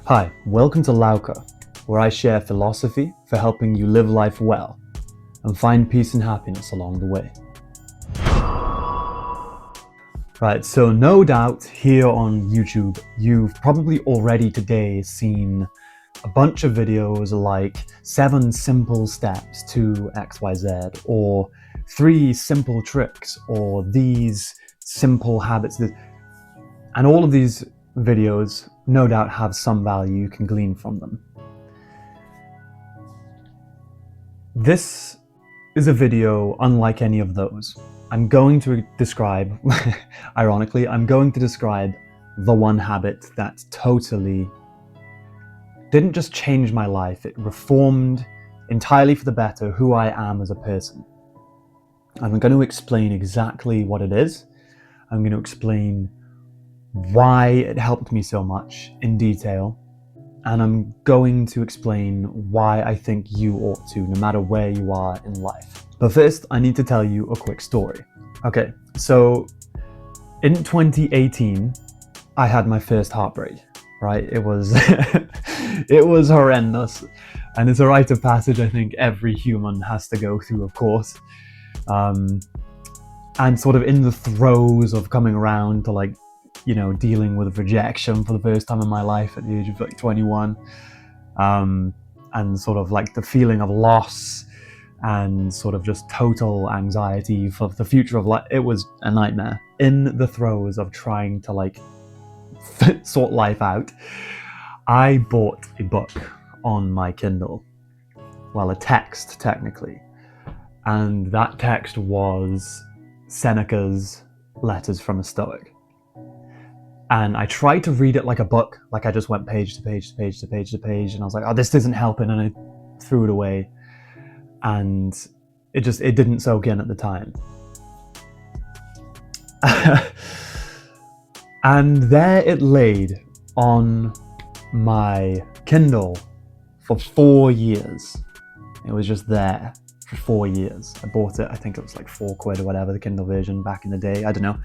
Hi, welcome to Laoca, where I share philosophy for helping you live life well and find peace and happiness along the way. Right, so no doubt here on YouTube, you've probably already today seen a bunch of videos like 7 simple steps to XYZ, or 3 simple tricks, or these simple habits. And all of these videos no doubt have some value you can glean from them. This is a video unlike any of those. I'm going to describe, ironically, I'm going to describe the one habit that totally didn't just change my life, it reformed entirely for the better who I am as a person. I'm going to explain exactly what it is. I'm going to explain why it helped me so much in detail, and I'm going to explain why I think you ought to, no matter where you are in life. But first, I need to tell you a quick story. Okay, so in 2018, I had my first heartbreak, right? It was it was horrendous, and it's a rite of passage I think every human has to go through, of course. And sort of in the throes of coming around to dealing with rejection for the first time in my life at the age of 21, and sort of like the feeling of loss and sort of just total anxiety for the future of life. It was a nightmare. In the throes of trying to sort life out, I bought a book on my Kindle. Well, a text technically, and that text was Seneca's Letters from a Stoic. And I tried to read it like a book, like I just went page to page to page to page to page, and I was like, oh, this isn't helping, and I threw it away. And it didn't soak in at the time. And there it laid on my Kindle for 4 years. It was just there for 4 years. I bought it, I think it was like £4 or whatever, the Kindle version back in the day, I don't know.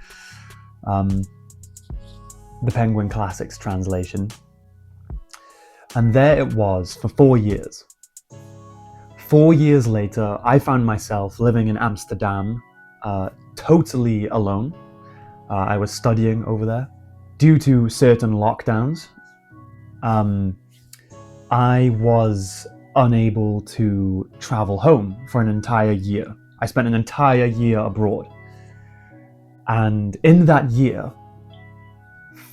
The Penguin Classics translation. And there it was for 4 years. 4 years later, I found myself living in Amsterdam, totally alone. I was studying over there. Due to certain lockdowns, I was unable to travel home for an entire year. I spent an entire year abroad. And in that year,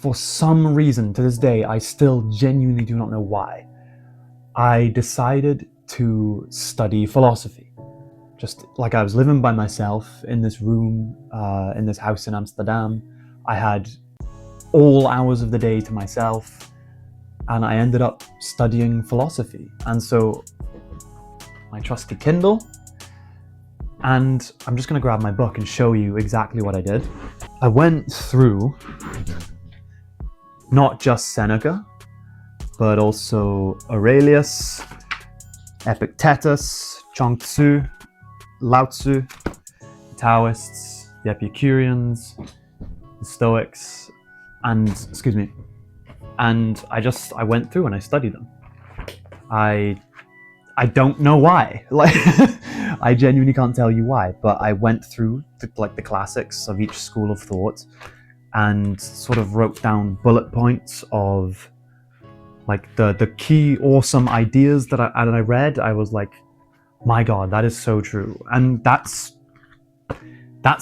for some reason, to this day, I still genuinely do not know why, I decided to study philosophy. Just like I was living by myself in this room, in this house in Amsterdam. I had all hours of the day to myself, and I ended up studying philosophy. And so my trusty Kindle, and I'm just going to grab my book and show you exactly what I did. I went through not just Seneca, but also Aurelius, Epictetus, Chuang-Tzu, Lao-Tzu, the Taoists, the Epicureans, the Stoics, and I went through and I studied them. I don't know why. I genuinely can't tell you why, but I went through the classics of each school of thought and sort of wrote down bullet points of the key awesome ideas that I read. I was like, my God, that is so true. And that's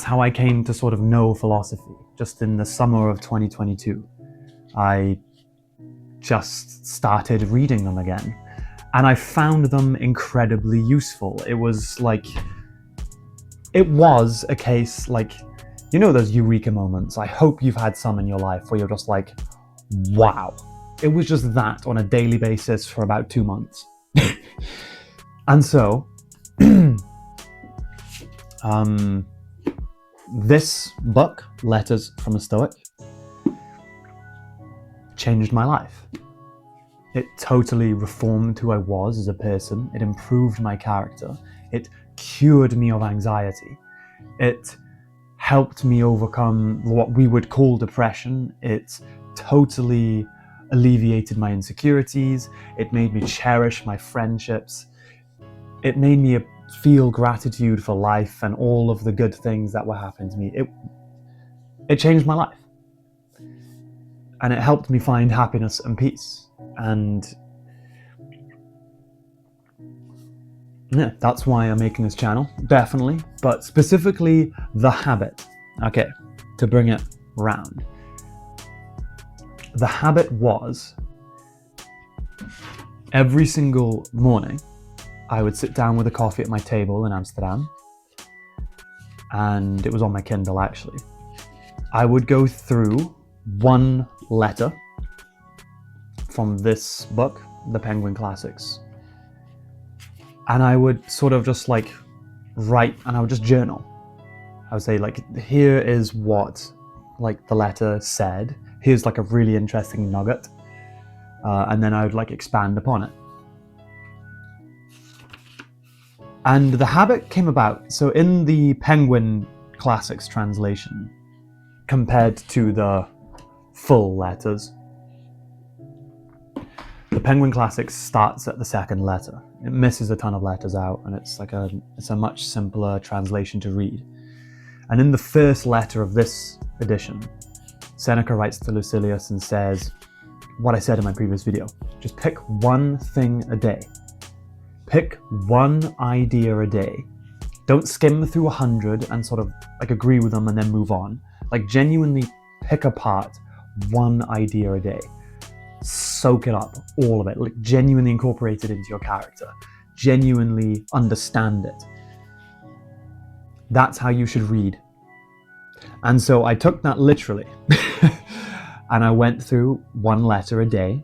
how I came to sort of know philosophy. Just in the summer of 2022, I just started reading them again, and I found them incredibly useful. It was a case those eureka moments. I hope you've had some in your life where you're just like, wow. It was just that on a daily basis for about 2 months. And so, this book, Letters from a Stoic, changed my life. It totally reformed who I was as a person. It improved my character. It cured me of anxiety. It helped me overcome what we would call depression. It totally alleviated my insecurities. It made me cherish my friendships. It made me feel gratitude for life and all of the good things that were happening to me. It changed my life. And it helped me find happiness and peace. And yeah, that's why I'm making this channel, definitely. But specifically, the habit. Okay, to bring it round. The habit was, every single morning, I would sit down with a coffee at my table in Amsterdam. And it was on my Kindle, actually. I would go through one letter from this book, The Penguin Classics. And I would sort of just like write, and I would just journal. I would say like, here is what like the letter said. Here's like a really interesting nugget. And then I would like expand upon it. And the habit came about, so in the Penguin Classics translation, compared to the full letters, the Penguin Classics starts at the second letter. It misses a ton of letters out, and it's a much simpler translation to read. And in the first letter of this edition, Seneca writes to Lucilius and says, what I said in my previous video, just pick one thing a day. Pick one idea a day. Don't skim through 100 and sort of like agree with them and then move on. Like genuinely pick apart one idea a day. Soak it up, all of it. Like genuinely incorporate it into your character. Genuinely understand it. That's how you should read. And so I took that literally. And I went through one letter a day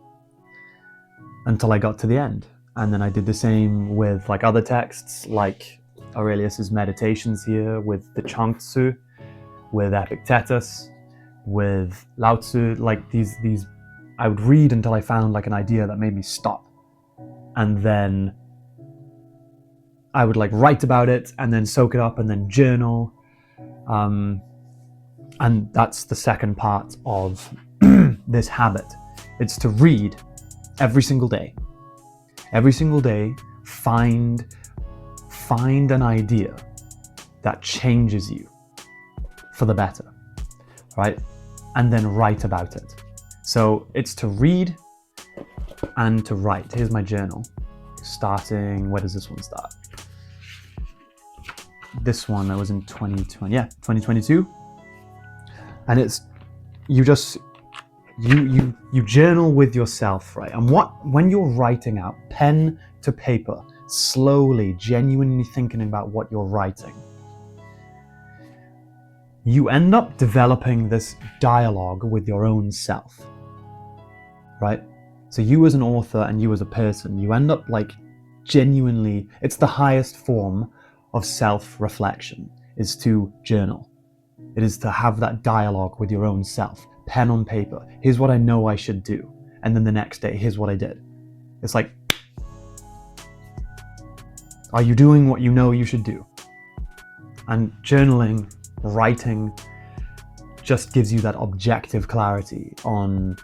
until I got to the end. And then I did the same with like other texts, like Aurelius's Meditations here, with the Chuang-Tzu, with Epictetus, with Lao Tzu. Like these I would read until I found like an idea that made me stop. And then I would like write about it and then soak it up and then journal. And that's the second part of this habit. It's to read every single day. Every single day, find an idea that changes you for the better, right? And then write about it. So it's to read and to write. Here's my journal. Starting, where does this one start? This one, that was in 2020, yeah, 2022. And it's, you journal with yourself, right? And when you're writing out, pen to paper, slowly, genuinely thinking about what you're writing, you end up developing this dialogue with your own self, right? So you as an author and you as a person, you end up like genuinely, it's the highest form of self-reflection, is to journal. It is to have that dialogue with your own self. Pen on paper. Here's what I know I should do. And then the next day, here's what I did. It's like, are you doing what you know you should do? And journaling, writing, just gives you that objective clarity on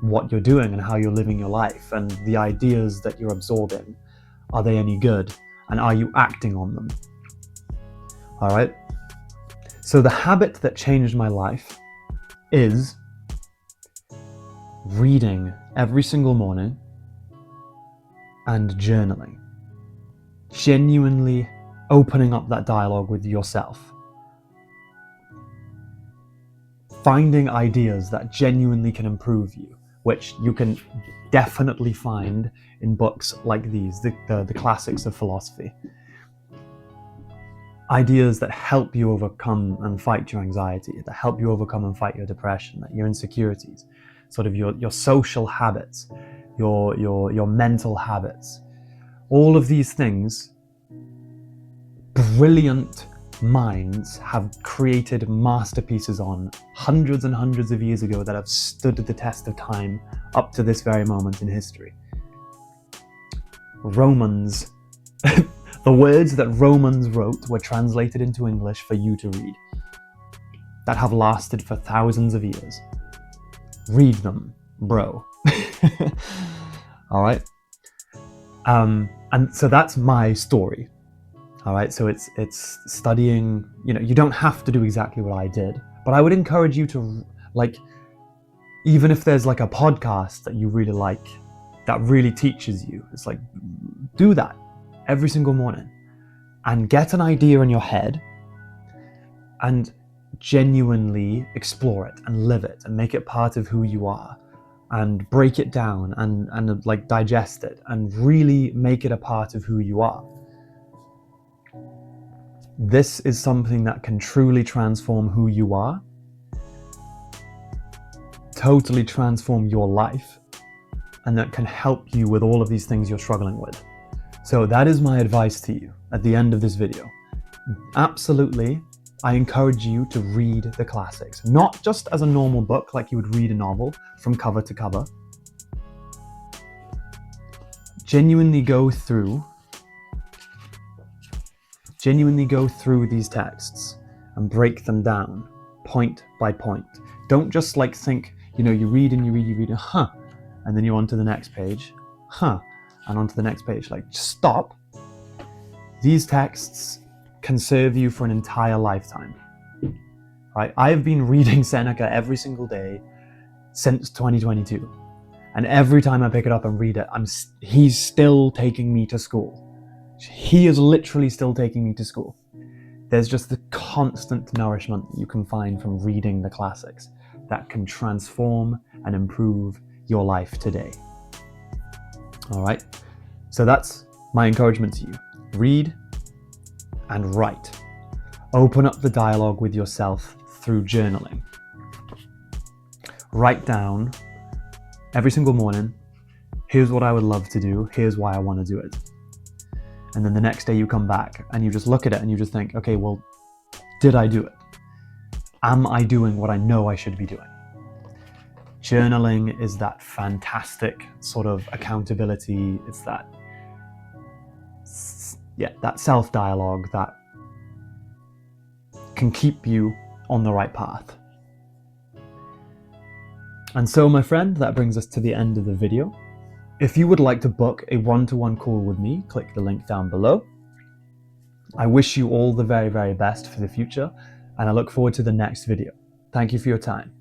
what you're doing and how you're living your life, and the ideas that you're absorbing. Are they any good? And are you acting on them? All right. So the habit that changed my life is reading every single morning and journaling. Genuinely opening up that dialogue with yourself. Finding ideas that genuinely can improve you, which you can definitely find in books like these, the classics of philosophy. Ideas that help you overcome and fight your anxiety, that help you overcome and fight your depression, your insecurities, sort of your social habits, your mental habits. All of these things, brilliant minds have created masterpieces on hundreds and hundreds of years ago that have stood the test of time up to this very moment in history. Romans, the words that Romans wrote were translated into English for you to read, that have lasted for thousands of years. Read them, bro. All right. And so that's my story. All right. So it's studying, you don't have to do exactly what I did, but I would encourage you to, like, even if there's like a podcast that you really like, that really teaches you, it's like, do that every single morning and get an idea in your head and genuinely explore it and live it and make it part of who you are, and break it down and like digest it and really make it a part of who you are. This is something that can truly transform who you are, totally transform your life, and that can help you with all of these things you're struggling with. So that is my advice to you at the end of this video. Absolutely, I encourage you to read the classics, not just as a normal book like you would read a novel from cover to cover. Genuinely go through these texts and break them down point by point. Don't just like think, you read, and then you're on to the next page, and on to the next page. Like, just stop. These texts can serve you for an entire lifetime. Right? I've been reading Seneca every single day since 2022. And every time I pick it up and read it, he's still taking me to school. He is literally still taking me to school. There's just the constant nourishment that you can find from reading the classics that can transform and improve your life today. All right. So that's my encouragement to you. Read and write. Open up the dialogue with yourself through journaling. Write down every single morning, here's what I would love to do, here's why I want to do it. And then the next day you come back and you just look at it and you just think, okay, well, did I do it? Am I doing what I know I should be doing? Journaling is that fantastic sort of accountability. It's that self-dialogue that can keep you on the right path. And so, my friend, that brings us to the end of the video. If you would like to book a one-to-one call with me, click the link down below. I wish you all the very, very best for the future, and I look forward to the next video. Thank you for your time.